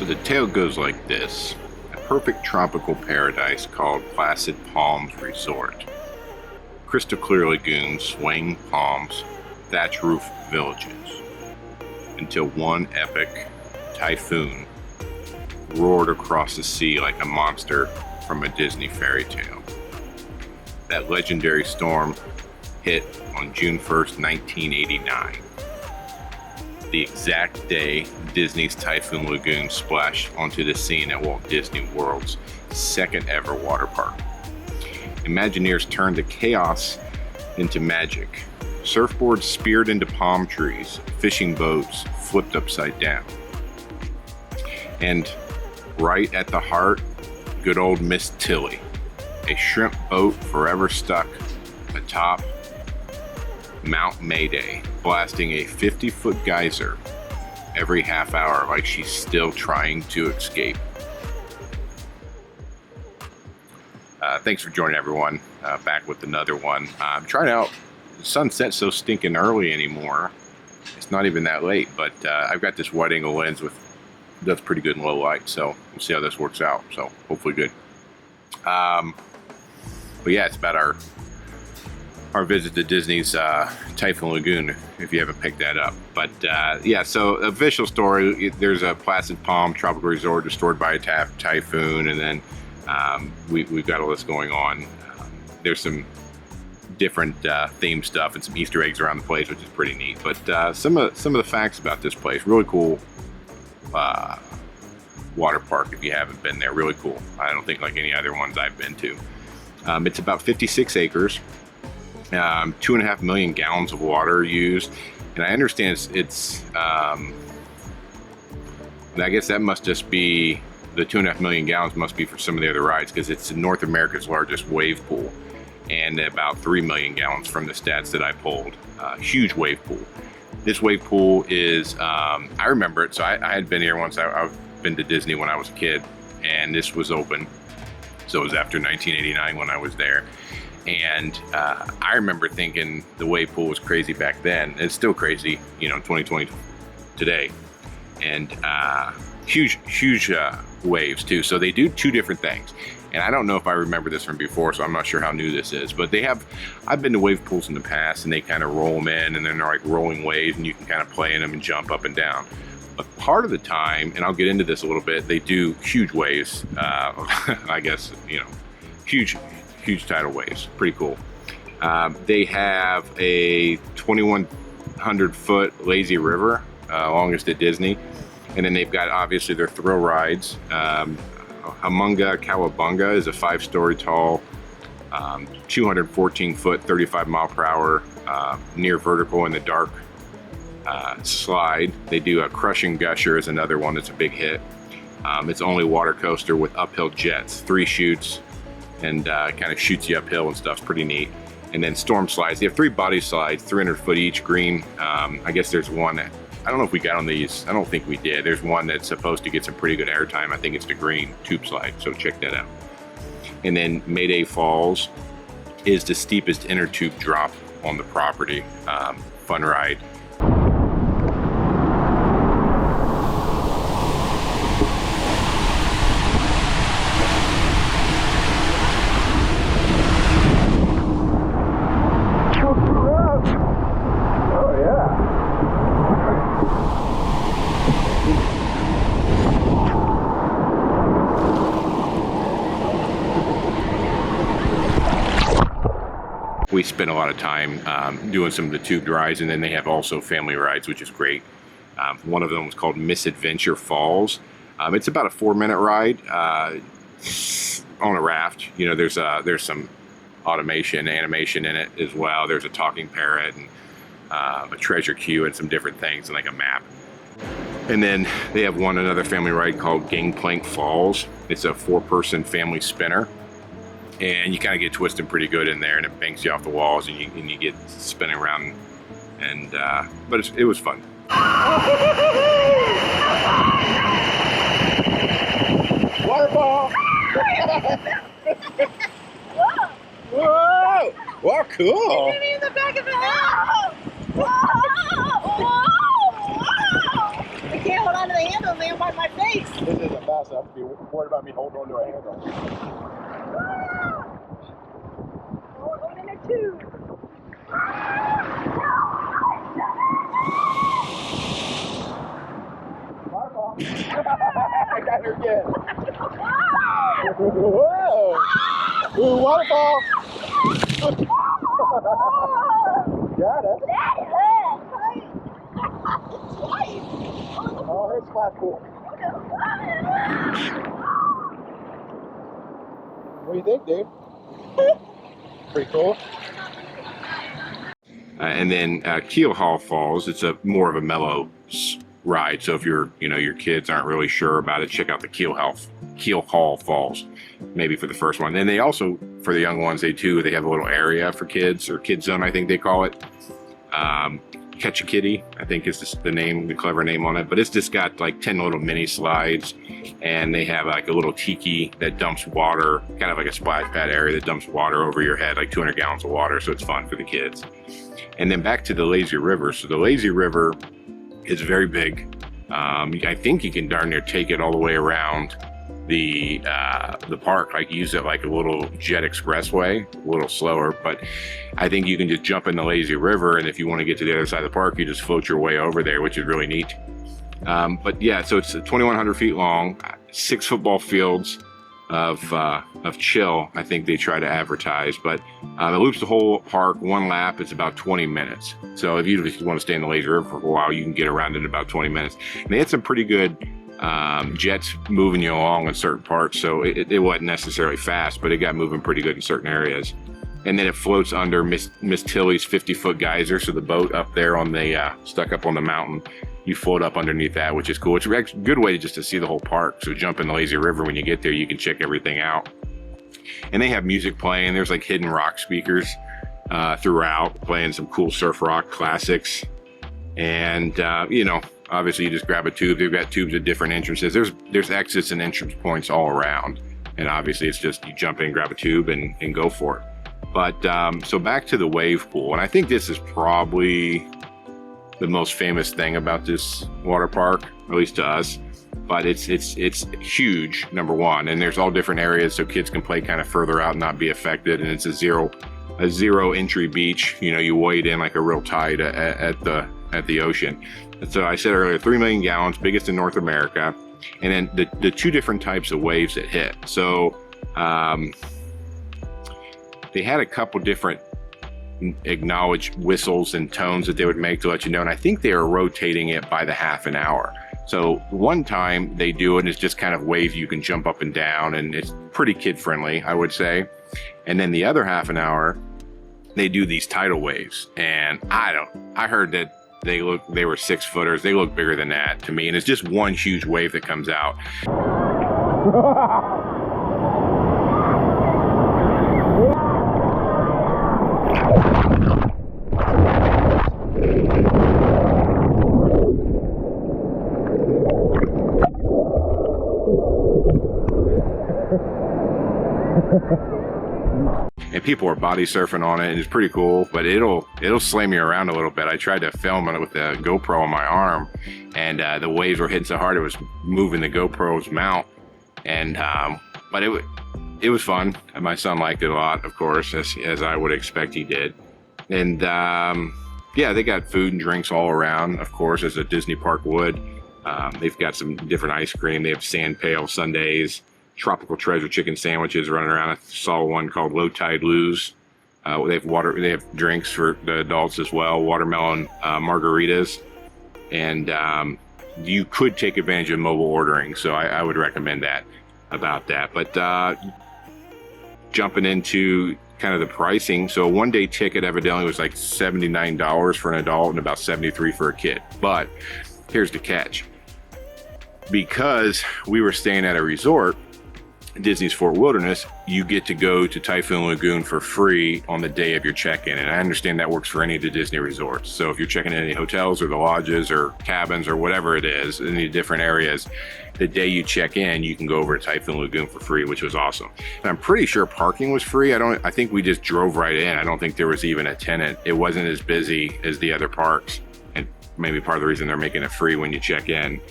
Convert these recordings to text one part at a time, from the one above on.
So the tale goes like this. A perfect tropical paradise called Placid Palms Resort. Crystal clear lagoons, swaying palms, thatch roof villages. Until one epic typhoon roared across the sea like a monster from a Disney fairy tale. That legendary storm hit on June 1st, 1989. The exact day Disney's Typhoon Lagoon splashed onto the scene at Walt Disney World's second ever water park. Imagineers turned the chaos into magic. Surfboards speared into palm trees, fishing boats flipped upside down. And right at the heart, good old Miss Tilly, a shrimp boat forever stuck atop Mount Mayday, blasting a 50-foot geyser every half hour like she's still trying to escape. Thanks for joining, everyone. Back with another one. I'm trying out. The sun sets so stinking early anymore. It's not even that late, but I've got this wide angle lens that's pretty good in low light, so we'll see how this works out. So hopefully good. But yeah, it's about our visit to Disney's Typhoon Lagoon, if you haven't picked that up. But yeah, so official story, there's a Placid Palm tropical resort destroyed by a typhoon, and then we've got all this going on. There's some different theme stuff and some Easter eggs around the place, which is pretty neat. But some of the facts about this place, really cool water park if you haven't been there, really cool. I don't think like any other ones I've been to. It's about 56 acres. 2.5 million gallons of water used, and I understand it's I guess that must just be the 2.5 million gallons must be for some of the other rides, because it's North America's largest wave pool, and about 3 million gallons from the stats that I pulled. Huge wave pool. This wave pool is I remember it, so I had been here once. I've been to Disney when I was a kid, and this was open, so it was after 1989 when I was there. And I remember thinking the wave pool was crazy back then. It's still crazy, 2020 today. And huge waves too. So they do two different things. And I don't know if I remember this from before, so I'm not sure how new this is. But I've been to wave pools in the past, and they kind of roll them in, and then they're like rolling waves, and you can kind of play in them and jump up and down. But part of the time, and I'll get into this a little bit, they do huge waves. I guess, huge tidal waves. Pretty cool. They have a 2,100 foot lazy river, longest at Disney. And then they've got obviously their thrill rides. Humunga Cowabunga is a 5-story tall, 214 foot, 35 mile per hour, near vertical in the dark slide. They do a Crushing Gusher is another one that's a big hit. It's only water coaster with uphill jets, 3 chutes, and kind of shoots you uphill and stuff's pretty neat. And then storm slides. They have 3 body slides, 300 foot each, green. I guess there's one that, I don't know if we got on these. I don't think we did. There's one that's supposed to get some pretty good airtime. I think it's the green tube slide, so check that out. And then Mayday Falls is the steepest inner tube drop on the property. Fun ride. We spent a lot of time doing some of the tube rides, and then they have also family rides, which is great. One of them was called Misadventure Falls. It's about a 4-minute ride on a raft. There's some animation in it as well. There's a talking parrot and a treasure queue and some different things, and like a map. And then they have another family ride called Gangplank Falls. It's a 4-person family spinner. And you kind of get twisted pretty good in there, and it banks you off the walls, and you get spinning around. And but it was fun. Waterfall! Whoa! Wow, cool! You hit me in the back of the head! Whoa! Whoa! Whoa! I can't hold on to the handle, man, by my face. This isn't fast enough to be worried about me holding onto a handle. Oh, we're going in a tube. Waterfall. I got her again. Whoa! Ooh, waterfall! Got it. Oh, here's splash pool. What do you think, dude? Pretty cool. And then Keel Hall Falls, it's a more of a mellow ride. So if your kids aren't really sure about it, check out the Keel Hall Falls, maybe for the first one. And they also, for the young ones, they have a little area for kids, or Kids Zone, I think they call it. Catch a Kitty, I think is the clever name on it. But it's just got like 10 little mini slides, and they have like a little tiki that dumps water, kind of like a splash pad area that dumps water over your head, like 200 gallons of water. So it's fun for the kids. And then back to the lazy river. So the lazy river is very big. I think you can darn near take it all the way around the park, like use it like a little jet expressway, a little slower, but I think you can just jump in the lazy river, and if you want to get to the other side of the park, you just float your way over there, which is really neat. But yeah, so it's 2,100 feet long, 6 football fields of chill, I think they try to advertise, but it loops the whole park. One lap is about 20 minutes. So if you want to stay in the lazy river for a while, you can get around in about 20 minutes. And they had some pretty good jets moving you along in certain parts, so it wasn't necessarily fast, but it got moving pretty good in certain areas. And then it floats under Miss Tilly's 50-foot geyser, so the boat up there on the stuck up on the mountain, you float up underneath that, which is cool. It's a good way to see the whole park. So jump in the lazy river when you get there, you can check everything out. And they have music playing. There's like hidden rock speakers throughout, playing some cool surf rock classics. And obviously you just grab a tube. They've got tubes at different entrances. There's exits and entrance points all around. And obviously it's just you jump in, grab a tube, and go for it. But so back to the wave pool. And I think this is probably the most famous thing about this water park, at least to us. But it's huge, number one. And there's all different areas so kids can play kind of further out and not be affected. And it's a zero entry beach. You wade in like a real tide at the ocean. And so I said earlier, 3 million gallons, biggest in North America. And then the 2 different types of waves that hit. So they had a couple different acknowledged whistles and tones that they would make to let you know. And I think they are rotating it by the half an hour. So one time they do it, and it's just kind of waves you can jump up and down, and it's pretty kid friendly, I would say. And then the other half an hour, they do these tidal waves. And I heard that they were 6-footers. They look bigger than that to me. And it's just one huge wave that comes out. And people are body surfing on it, and it's pretty cool, but it'll slam you around a little bit. I tried to film it with the GoPro on my arm, and the waves were hitting so hard it was moving the GoPro's mount. And but it was fun. And my son liked it a lot, of course, as I would expect he did. And yeah, they got food and drinks all around, of course, as a Disney park would. They've got some different ice cream. They have sand pail sundaes, tropical treasure chicken sandwiches running around. I saw one called Low Tide Lou's. They have drinks for the adults as well, watermelon margaritas. And you could take advantage of mobile ordering, so I would recommend that about that. But jumping into kind of the pricing, so a 1-day ticket evidently was like $79 for an adult and about $73 for a kid. But here's the catch. Because we were staying at a resort, Disney's Fort Wilderness, you get to go to Typhoon Lagoon for free on the day of your check-in. And I understand that works for any of the Disney resorts. So if you're checking in any hotels or the lodges or cabins or whatever it is in the different areas, the day you check in, you can go over to Typhoon Lagoon for free, which was awesome. And I'm pretty sure parking was free. I think we just drove right in. I don't think there was even a tenant. It wasn't as busy as the other parks. And maybe part of the reason they're making it free when you check in.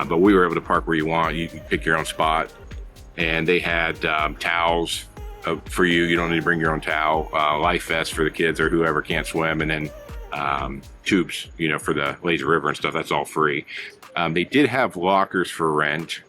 But we were able to park where you want. You can pick your own spot. And they had towels for you. You don't need to bring your own towel. Life vest for the kids or whoever can't swim. And then tubes, you know, for the lazy river and stuff. That's all free. They did have lockers for rent.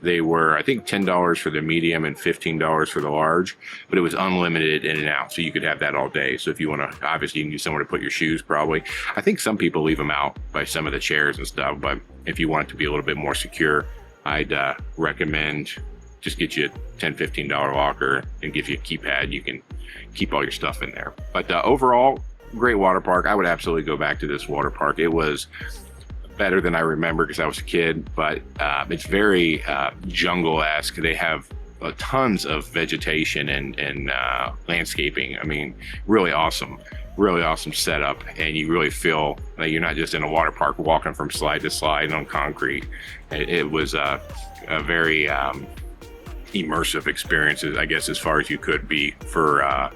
They were, I think, $10 for the medium and $15 for the large, but it was unlimited in and out, so you could have that all day. So if you want to, obviously you can use somewhere to put your shoes probably. I think some people leave them out by some of the chairs and stuff, but if you want it to be a little bit more secure, I'd recommend just get you a $10, $15 locker and give you a keypad. You can keep all your stuff in there. But overall, great water park. I would absolutely go back to this water park. It was better than I remember because I was a kid, but it's very jungle-esque. They have tons of vegetation and landscaping. I mean, really awesome setup, and you really feel like you're not just in a water park walking from slide to slide on concrete. It was a very immersive experience, I guess, as far as you could be for a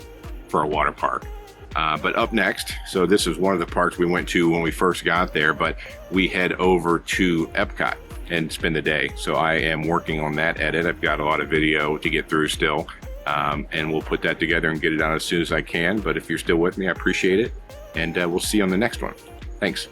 water park. But up next, so this is one of the parks we went to when we first got there, but we head over to Epcot and spend the day. So I am working on that edit. I've got a lot of video to get through still, and we'll put that together and get it out as soon as I can. But if you're still with me, I appreciate it, and we'll see you on the next one. Thanks.